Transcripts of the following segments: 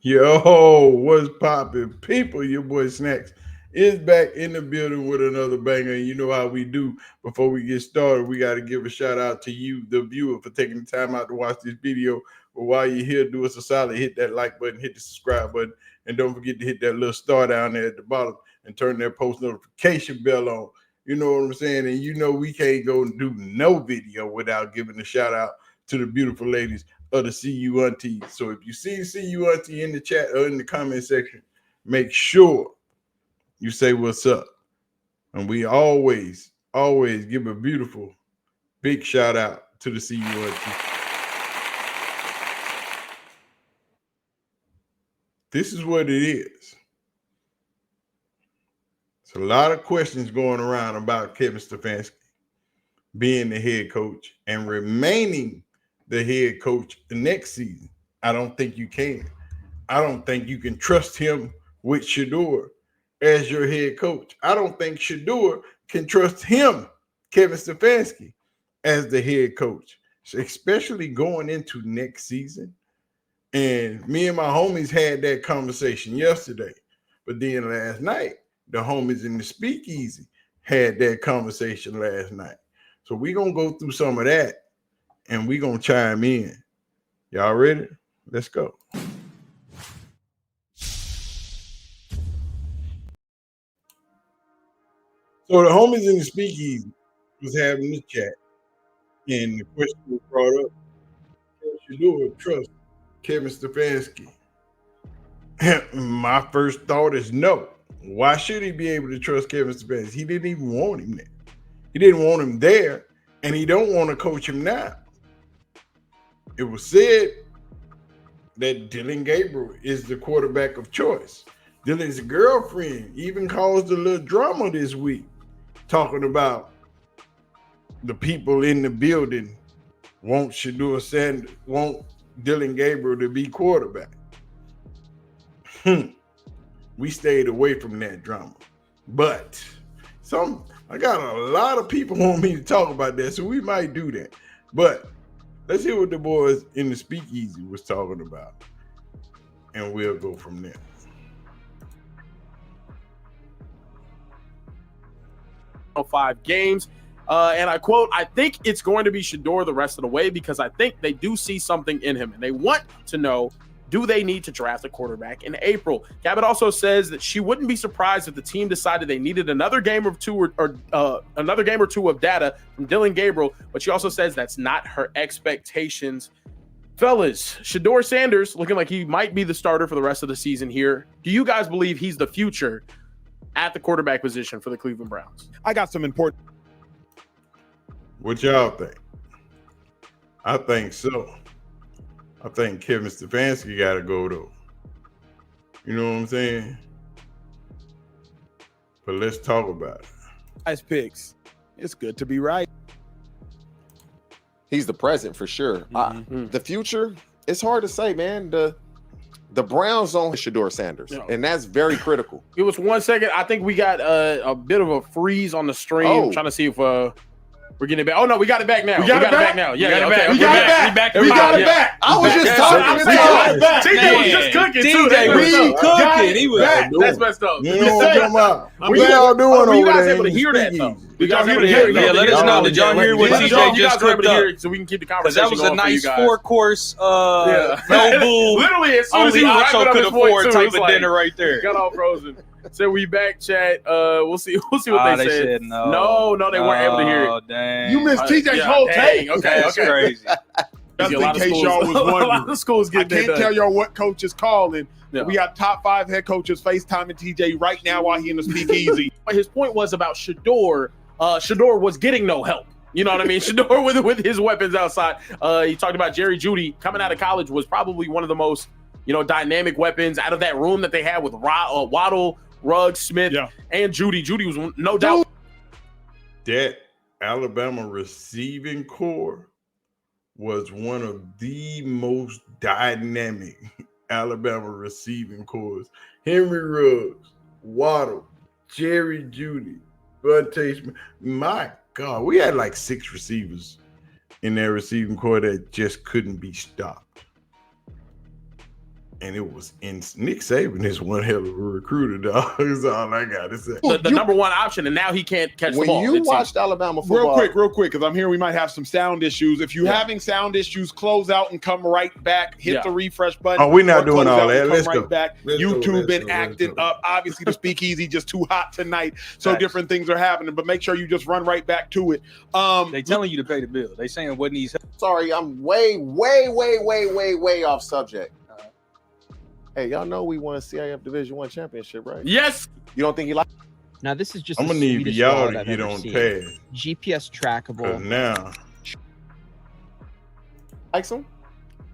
Yo, what's poppin'? People, your boy Snacks is back in the building with another banger. And you know how we do. Before we get started, we got to give a shout out to you, the viewer, for taking the time out to watch this video. But while you're here, do us a solid, hit that like button, hit the subscribe button, and don't forget to hit that little star down there at the bottom and turn that post notification bell on. You know what I'm saying? And you know we can't go and do no video without giving a shout out to the beautiful ladies of the CU Auntie. So if you see CU Auntie in the chat or in the comment section, make sure you say what's up. And we always give a beautiful, big shout out to the CU Auntie. This is what it is. It's a lot of questions going around about Kevin Stefanski being the head coach and remaining the head coach the next season. I don't think you can. I don't think you can trust him with Shedeur as your head coach. I don't think Shedeur can trust him, Kevin Stefanski, as the head coach, especially going into next season. And me and my homies had that conversation yesterday. But then last night, the homies in the speakeasy had that conversation last night. So we're going to go through some of that and we're going to chime in. Y'all ready? Let's go. So the homies in the speakeasy was having this chat, and the question was brought up, what you do with trust Kevin Stefanski? My first thought is no. Why should he be able to trust Kevin Stefanski? He didn't even want him there. He didn't want him there, and he don't want to coach him now. It was said that Dillon Gabriel is the quarterback of choice. Dillon's girlfriend even caused a little drama this week, talking about the people in the building want Shedeursanders, want Dillon Gabriel to be quarterback. We stayed away from that drama. But I got a lot of people want me to talk about that, so we might do that. But let's hear what the boys in the speakeasy was talking about, and we'll go from there. 5 games. And I quote, I think it's going to be Shedeur the rest of the way because I think they do see something in him and they want to know, do they need to draft a quarterback in April? Cabot also says that she wouldn't be surprised if the team decided they needed another game or two of data from Dillon Gabriel, but she also says that's not her expectations. Fellas, Shedeursanders looking like he might be the starter for the rest of the season here. Do you guys believe he's the future at the quarterback position for the Cleveland Browns? I got some important. What y'all think? I think so. I think Kevin Stefanski got to go, though. You know what I'm saying? But let's talk about it. Nice picks. It's good to be right. He's the present for sure. The future, it's hard to say, man. The Browns own Shedeursanders, and that's very critical. It was 1 second. I think we got a bit of a freeze on the stream. Trying to see if we're getting it back. Oh no, we got it back now. We got it back now. Yeah, we got it back. I was just talking. TJ was just cooking too. We cooking. He was. That's messed up. You know what I'm talking about? What y'all doing over there? You guys able to hear that though? Did y'all hear it? Yeah, let us know. Did y'all hear what TJ just scripted up? So we can keep the conversation going. That was a nice 4-course, no bull. Literally, as soon as only he was Ocho could afford type of dinner right there. Got all frozen. So we back, chat. We'll see what they said. No, they weren't able to hear it. Dang. You missed TJ's whole take. Okay, That's crazy. Just in case y'all was wondering. A lot of schools I get can't tell y'all what coach is calling. Yeah. We got top 5 head coaches FaceTiming TJ right now while he in the speakeasy. His point was about Shedeur. Shedeur was getting no help. You know what I mean? Shedeur with his weapons outside. He talked about Jerry Jeudy coming out of college was probably one of the most, dynamic weapons out of that room that they had with Waddle, Ruggs, Smith, and Jeudy. Jeudy was no doubt. That Alabama receiving core was one of the most dynamic Alabama receiving cores. Henry Ruggs, Waddle, Jerry Jeudy, Vontae Smith. My God, we had like 6 receivers in their receiving core that just couldn't be stopped. And it was in Nick Saban is one hell of a recruiter, dog. That's all I got to say. The number one option, and now he can't catch the ball. When you watched Alabama football, real quick, because I'm hearing we might have some sound issues. If you're having sound issues, close out and come right back. Hit the refresh button. Oh, we're not doing all that. Let's go. Back. YouTube been acting up. Obviously, the speakeasy just too hot tonight, so different things are happening. But make sure you just run right back to it. They telling you to pay the bill. They saying what needs. Sorry, I'm way off subject. Hey, y'all know we won CIF Division I championship, right? Yes. You don't think he like? Now this is just. I'm gonna need y'all to get on pad. GPS trackable. Now, likes him?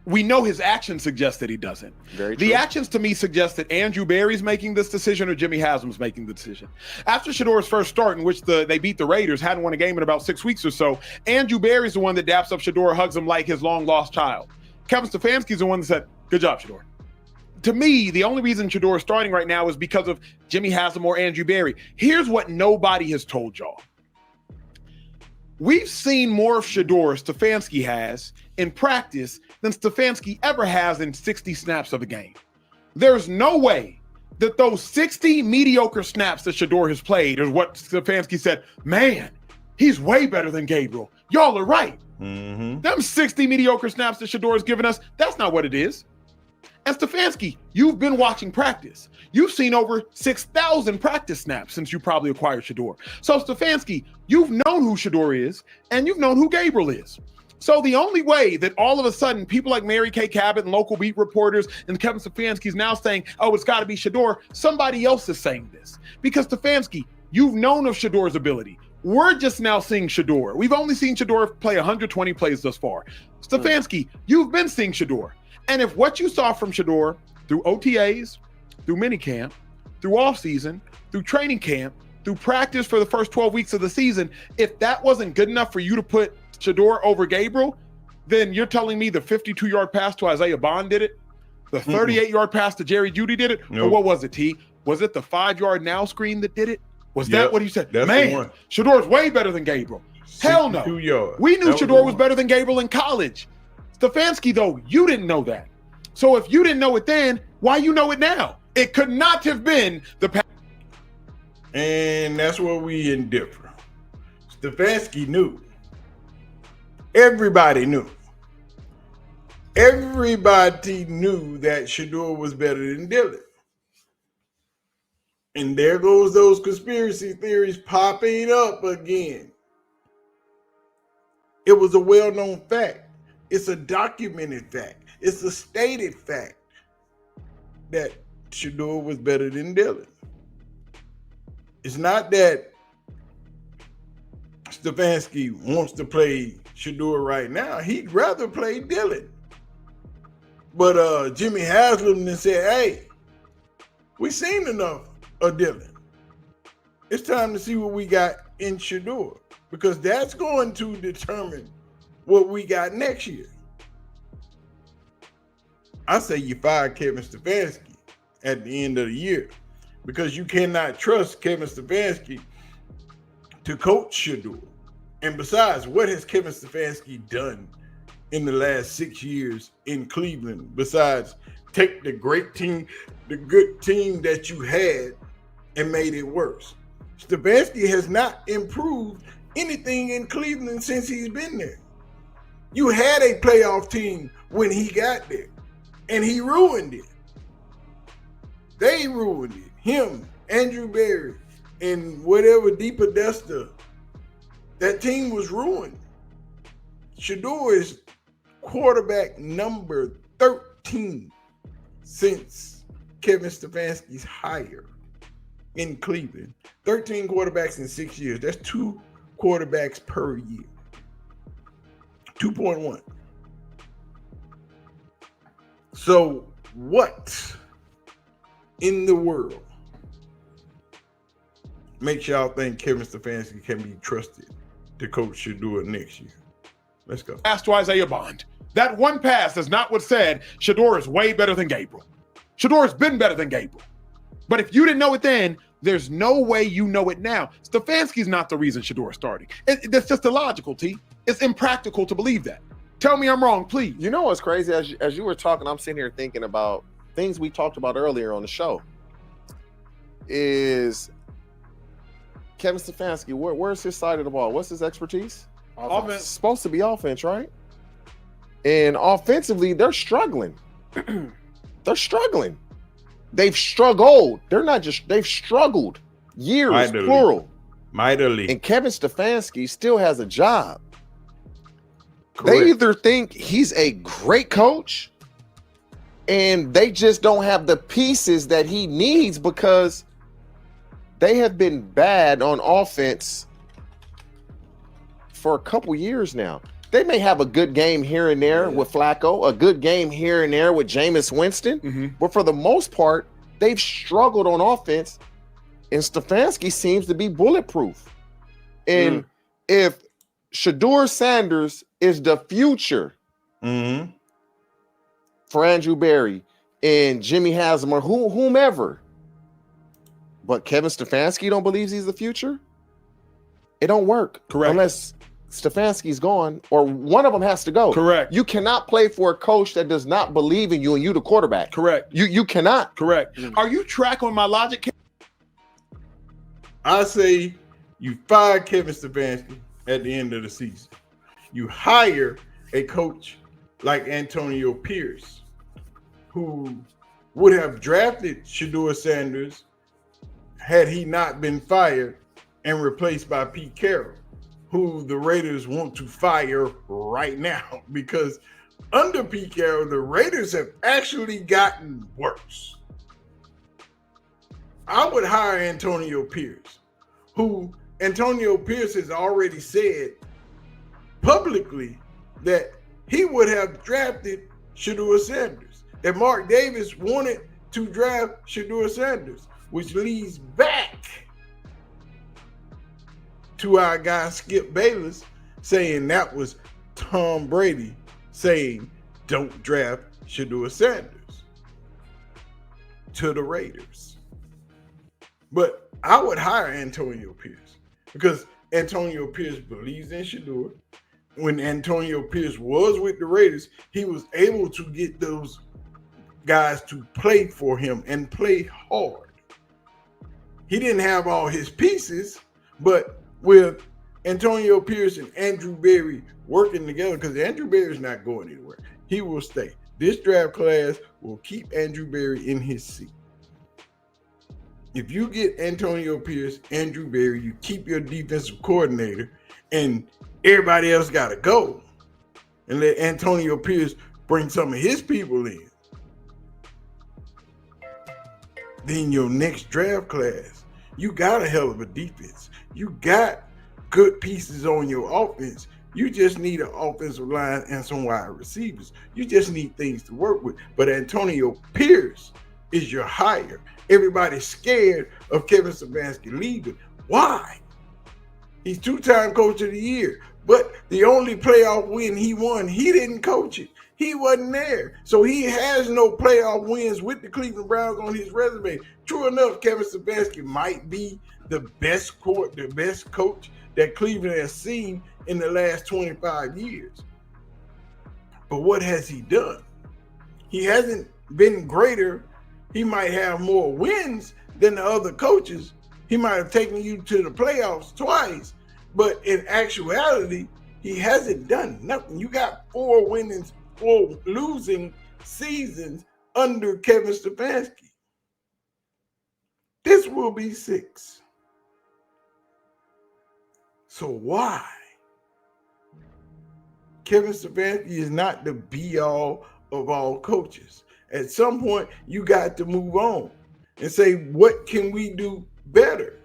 We know his actions suggest that he doesn't. Very true. The actions to me suggest that Andrew Berry's making this decision or Jimmy Haslam's making the decision. After Shedeur's first start, in which they beat the Raiders, hadn't won a game in about 6 weeks or so, Andrew Berry's the one that daps up Shedeur, hugs him like his long-lost child. Kevin Stefanski's the one that said, "Good job, Shedeur." To me, the only reason Shedeur is starting right now is because of Jimmy Haslam or Andrew Berry. Here's what nobody has told y'all. We've seen more of Shedeur Stefanski has in practice than Stefanski ever has in 60 snaps of a game. There's no way that those 60 mediocre snaps that Shedeur has played is what Stefanski said, man, he's way better than Gabriel. Y'all are right. mm-hmm. Them 60 mediocre snaps that Shedeur has given us, that's not what it is. And Stefanski, you've been watching practice. You've seen over 6,000 practice snaps since you probably acquired Shedeur. So Stefanski, you've known who Shedeur is, and you've known who Gabriel is. So the only way that all of a sudden people like Mary Kay Cabot and local beat reporters and Kevin Stefanski is now saying, oh, it's got to be Shedeur, somebody else is saying this. Because Stefanski, you've known of Shedeur's ability. We're just now seeing Shedeur. We've only seen Shedeur play 120 plays thus far. Stefanski, you've been seeing Shedeur. And if what you saw from Shedeur through OTAs, through minicamp, through offseason, through training camp, through practice for the first 12 weeks of the season, if that wasn't good enough for you to put Shedeur over Gabriel, then you're telling me the 52-yard pass to Isaiah Bond did it? The 38-yard pass to Jerry Jeudy did it? Nope. Or what was it, T? Was it the 5-yard now screen that did it? Was that what he said? That's Man, Shedeur's way better than Gabriel. Hell no. Yards. We knew Shedeur was better than Gabriel in college. Stefanski, though, you didn't know that. So if you didn't know it then, why you know it now? It could not have been the past. And that's where we indiffer. Stefanski knew. Everybody knew. Everybody knew that Shedeur was better than Dillon. And there goes those conspiracy theories popping up again. It was a well-known fact. It's a documented fact. It's a stated fact that Shedeur was better than Dillon. It's not that Stefanski wants to play Shedeur right now. He'd rather play Dillon. But Jimmy Haslam then said, hey, we seen enough of Dillon. It's time to see what we got in Shedeur, because that's going to determine what we got next year. I say you fire Kevin Stefanski at the end of the year, because you cannot trust Kevin Stefanski to coach Shedeur. And besides, what has Kevin Stefanski done in the last 6 years in Cleveland besides take the great team, the good team that you had, and made it worse? Stefanski has not improved anything in Cleveland since he's been there. You had a playoff team when he got there, and he ruined it. They ruined it. Him, Andrew Berry, and whatever DePodesta, that team was ruined. Shedeur is quarterback number 13 since Kevin Stefanski's hire in Cleveland. 13 quarterbacks in 6 years. That's 2 quarterbacks per year. 2.1. So what in the world makes y'all think Kevin Stefanski can be trusted to coach Shedeur next year? Let's go. Pass to Isaiah Bond. That one pass is not what said Shedeur is way better than Gabriel. Shedeur has been better than Gabriel. But if you didn't know it then, there's no way you know it now. Stefanski's not the reason Shedeur is starting. That's just illogical, T. It's impractical to believe that. Tell me I'm wrong, please. You know what's crazy? As you were talking, I'm sitting here thinking about things we talked about earlier on the show is Kevin Stefanski. Where's his side of the ball? What's his expertise? Offense. It's supposed to be offense, right? And offensively, they're struggling. They're struggling. They've struggled. They're not just, they've struggled. Years, Mightily. plural. Mightily. And Kevin Stefanski still has a job. Correct. They either think he's a great coach and they just don't have the pieces that he needs because they have been bad on offense for a couple years now. They may have a good game here and there with Flacco, a good game here and there with Jameis Winston, but for the most part, they've struggled on offense, and Stefanski seems to be bulletproof. And if Shedeur-Sanders is the future for Andrew Berry and Jimmy Haslam or whomever, but Kevin Stefanski don't believe he's the future, it don't work. Correct. Unless Stefanski's gone or one of them has to go. Correct. You cannot play for a coach that does not believe in you and you the quarterback. Correct. You cannot. Correct. Are you tracking my logic? I say you fire Kevin Stefanski at the end of the season. You hire a coach like Antonio Pierce, who would have drafted Shedeur-Sanders had he not been fired and replaced by Pete Carroll, who the Raiders want to fire right now because under Pete Carroll, the Raiders have actually gotten worse. I would hire Antonio Pierce, who Antonio Pierce has already said publicly that he would have drafted Shedeur-Sanders, that Mark Davis wanted to draft Shedeur-Sanders, which leads back to our guy Skip Bayless saying that was Tom Brady saying don't draft Shedeur-Sanders to the Raiders. But I would hire Antonio Pierce because Antonio Pierce believes in Shedeur. When Antonio Pierce was with the Raiders, he was able to get those guys to play for him and play hard. He didn't have all his pieces, but with Antonio Pierce and Andrew Berry working together, because Andrew Berry's not going anywhere, he will stay. This draft class will keep Andrew Berry in his seat. If you get Antonio Pierce, Andrew Berry, you keep your defensive coordinator, and everybody else got to go, and let Antonio Pierce bring some of his people in. Then your next draft class, you got a hell of a defense. You got good pieces on your offense. You just need an offensive line and some wide receivers. You just need things to work with. But Antonio Pierce is your hire. Everybody's scared of Kevin Stefanski leaving. Why? He's two-time coach of the year. But the only playoff win he won, he didn't coach it. He wasn't there. So he has no playoff wins with the Cleveland Browns on his resume. True enough, Kevin Stefanski might be the best coach that Cleveland has seen in the last 25 years. But what has he done? He hasn't been greater. He might have more wins than the other coaches. He might have taken you to the playoffs twice. But in actuality, he hasn't done nothing. You got 4 losing seasons under Kevin Stefanski. This will be 6. So why? Kevin Stefanski is not the be-all of all coaches. At some point, you got to move on and say, what can we do better?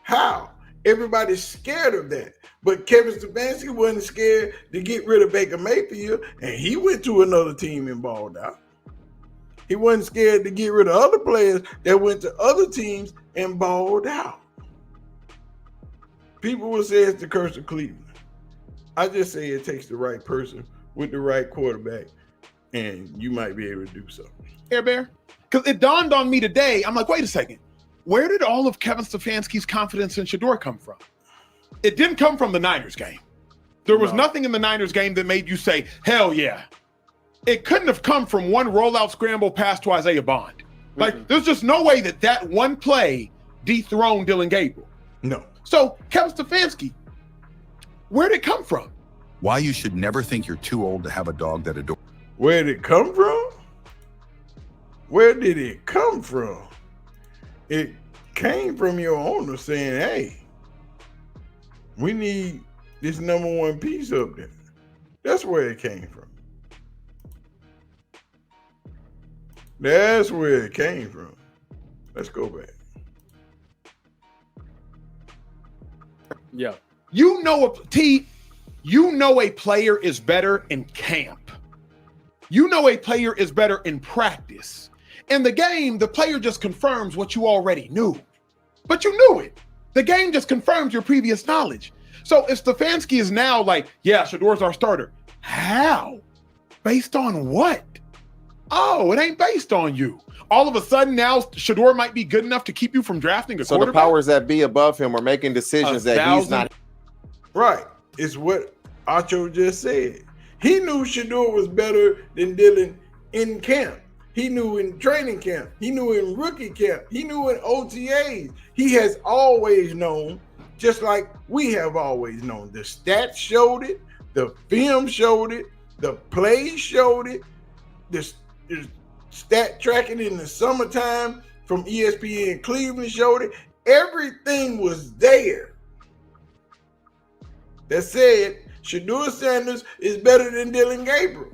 How? Everybody's scared of that. But Kevin Stefanski wasn't scared to get rid of Baker Mayfield, and he went to another team and balled out. He wasn't scared to get rid of other players that went to other teams and balled out. People will say it's the curse of Cleveland. I just say it takes the right person with the right quarterback, and you might be able to do something. Air Bear? Because it dawned on me today. I'm like, wait a second. Where did all of Kevin Stefanski's confidence in Shedeur come from? It didn't come from the Niners game. There was nothing in the Niners game that made you say, hell yeah. it couldn't have come from one rollout scramble pass to Isaiah Bond. Like, there's just no way that one play dethroned Dylan Gabriel. No. So, Kevin Stefanski, where did it come from? Why you should never think you're too old to have a dog that adores. Where did it come from? Where did it come from? It came from your owner saying, hey, we need this number one piece up there. That's where it came from. That's where it came from. Let's go back. Yeah. You know a player is better in camp. You know a player is better in practice. In the game, the player just confirms what you already knew. But you knew it. The game just confirms your previous knowledge. So if Stefanski is now like, yeah, Shedeur's our starter. How? Based on what? Oh, it ain't based on you. All of a sudden now Shedeur might be good enough to keep you from drafting a quarterback. So the powers that be above him are making decisions that he's not. Right. It's what Acho just said. He knew Shedeur was better than Dylan in camp. He knew in training camp. He knew in rookie camp. He knew in OTAs. He has always known, just like we have always known. The stats showed it. The film showed it. The plays showed it. The stat tracking in the summertime from ESPN Cleveland showed it. Everything was there. That said, Shedeursanders is better than Dylan Gabriel.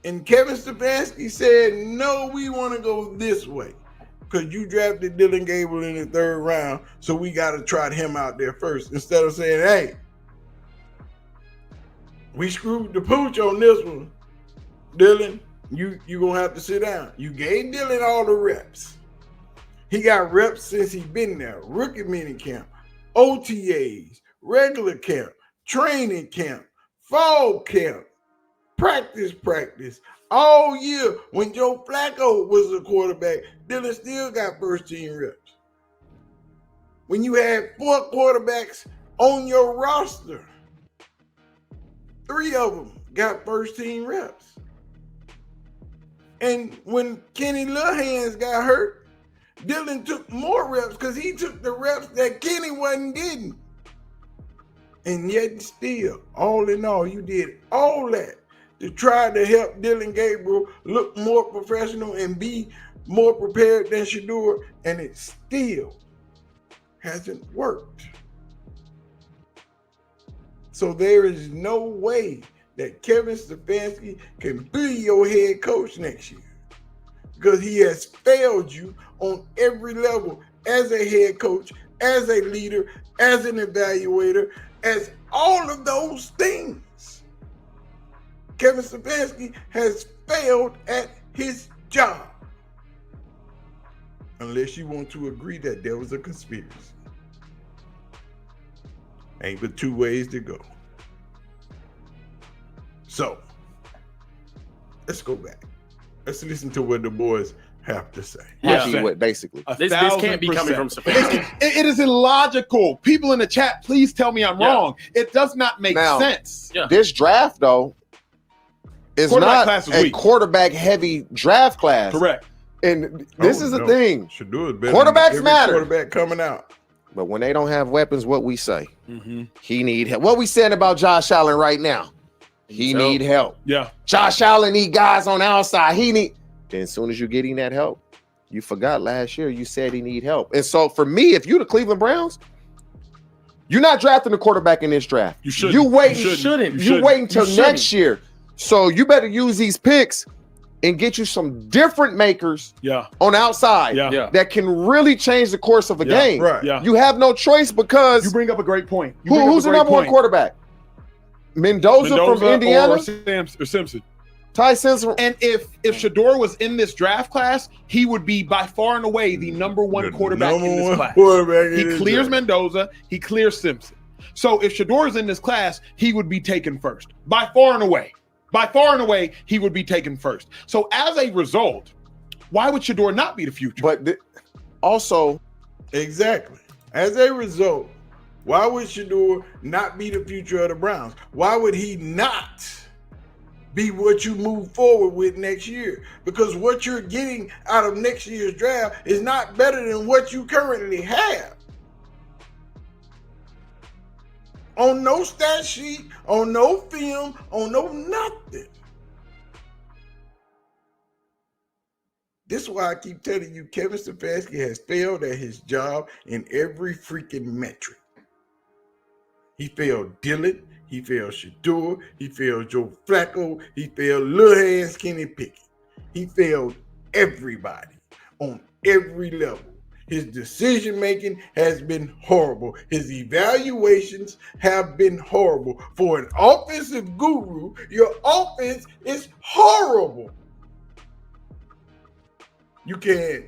And Kevin Stefanski said, no, we want to go this way because you drafted Dylan Gabriel in the 3rd round, so we got to trot him out there first instead of saying, hey, we screwed the pooch on this one. Dylan, you going to have to sit down. You gave Dylan all the reps. He got reps since he been there. Rookie mini camp, OTAs, regular camp, training camp, fall camp, practice, all year. When Joe Flacco was a quarterback, Dylan still got first team reps. When you had 4 quarterbacks on your roster, 3 of them got first team reps. And when Kenny Littlehands got hurt, Dylan took more reps because he took the reps that Kenny wasn't getting. And yet still, all in all, you did all that to try to help Dylan Gabriel look more professional and be more prepared than Shedeur, and it still hasn't worked. So there is no way that Kevin Stefanski can be your head coach next year because he has failed you on every level as a head coach, as a leader, as an evaluator, as all of those things. Kevin Stefanski has failed at his job. Unless you want to agree that there was a conspiracy. Ain't but 2 ways to go. So, let's go back. Let's listen to what the boys have to say. Basically. This can't be coming from Stefanski. It is illogical. People in the chat, please tell me I'm wrong. It does not make sense. Yeah. This draft, though, is not a quarterback-heavy draft class. Correct. And this is the thing. Shedeur is better Quarterbacks than matter. Quarterback coming out. But when they don't have weapons, what we say? He need help. What we saying about Josh Allen right now? He need help. Yeah. Josh Allen need guys on the outside. Then as soon as you getting that help, you forgot last year you said he need help. And so for me, if you the Cleveland Browns, you're not drafting a quarterback in this draft. You shouldn't. You waiting. You waiting till next year. So you better use these picks and get you some different makers on the outside that can really change the course of a game. Right. Yeah. You have no choice because you bring up a great point. Who's the number 1 quarterback? Mendoza from Indiana or Simpson. Ty Simpson. And if Shedeur was in this draft class, he would be by far and away the number 1 quarterback in this class. He clears Mendoza. He clears Simpson. So if Shedeur is in this class, he would be taken first. By far and away. By far and away, he would be taken first. So as a result, why would Shedeur not be the future? But also, exactly. As a result, why would Shedeur not be the future of the Browns? Why would he not be what you move forward with next year, because what you're getting out of next year's draft is not better than what you currently have. On no stat sheet, on no film, on no nothing. This is why I keep telling you, Kevin Stefanski has failed at his job in every freaking metric. He failed Dillon, he failed Shedeur, he failed Joe Flacco, he failed Lil Hands Kenny Pickett. He failed everybody on every level. His decision-making has been horrible. His evaluations have been horrible. For an offensive guru, your offense is horrible. You can't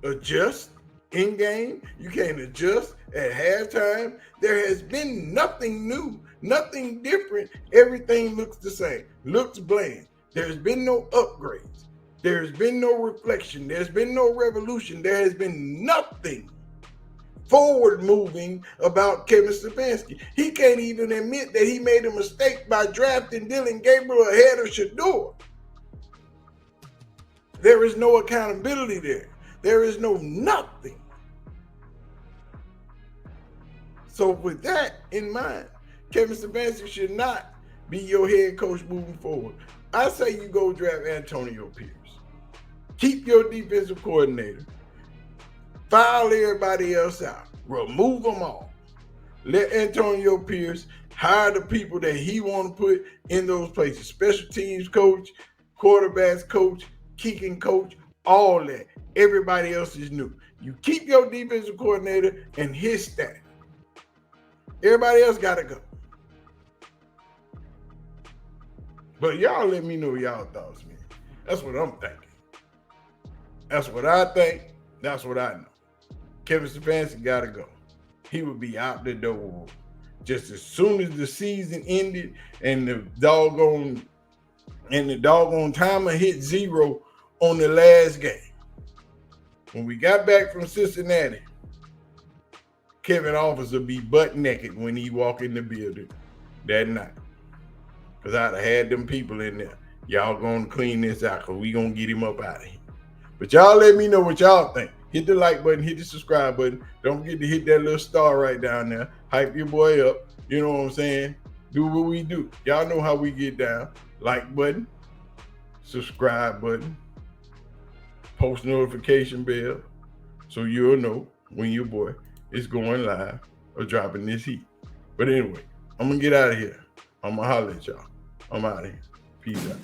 adjust in-game. You can't adjust at halftime. There has been nothing new, nothing different. Everything looks the same, looks bland. There's been no upgrades. There's been no reflection. There's been no revolution. There has been nothing forward-moving about Kevin Stefanski. He can't even admit that he made a mistake by drafting Dillon Gabriel ahead of Shedeur. There is no accountability there. There is no nothing. So with that in mind, Kevin Stefanski should not be your head coach moving forward. I say you go draft Antonio Pierce. Keep your defensive coordinator. File everybody else out. Remove them all. Let Antonio Pierce hire the people that he want to put in those places. Special teams coach, quarterbacks coach, kicking coach, all that. Everybody else is new. You keep your defensive coordinator and his staff. Everybody else got to go. But y'all let me know y'all thoughts, man. That's what I'm thinking. That's what I think. That's what I know. Kevin Stefanski got to go. He would be out the door just as soon as the season ended and the doggone timer hit 0 on the last game. When we got back from Cincinnati, Kevin offers to be butt naked when he walk in the building that night. Because I'd have had them people in there. Y'all gonna clean this out because we gonna get him up out of here. But y'all let me know what y'all think. Hit the like button, hit the subscribe button. Don't forget to hit that little star right down there. Hype your boy up. You know what I'm saying? Do what we do. Y'all know how we get down. Like button, subscribe button, post notification bell, so you'll know when your boy is going live or dropping this heat. But anyway, I'm gonna get out of here. I'm gonna holler at y'all. I'm out of here. Peace out.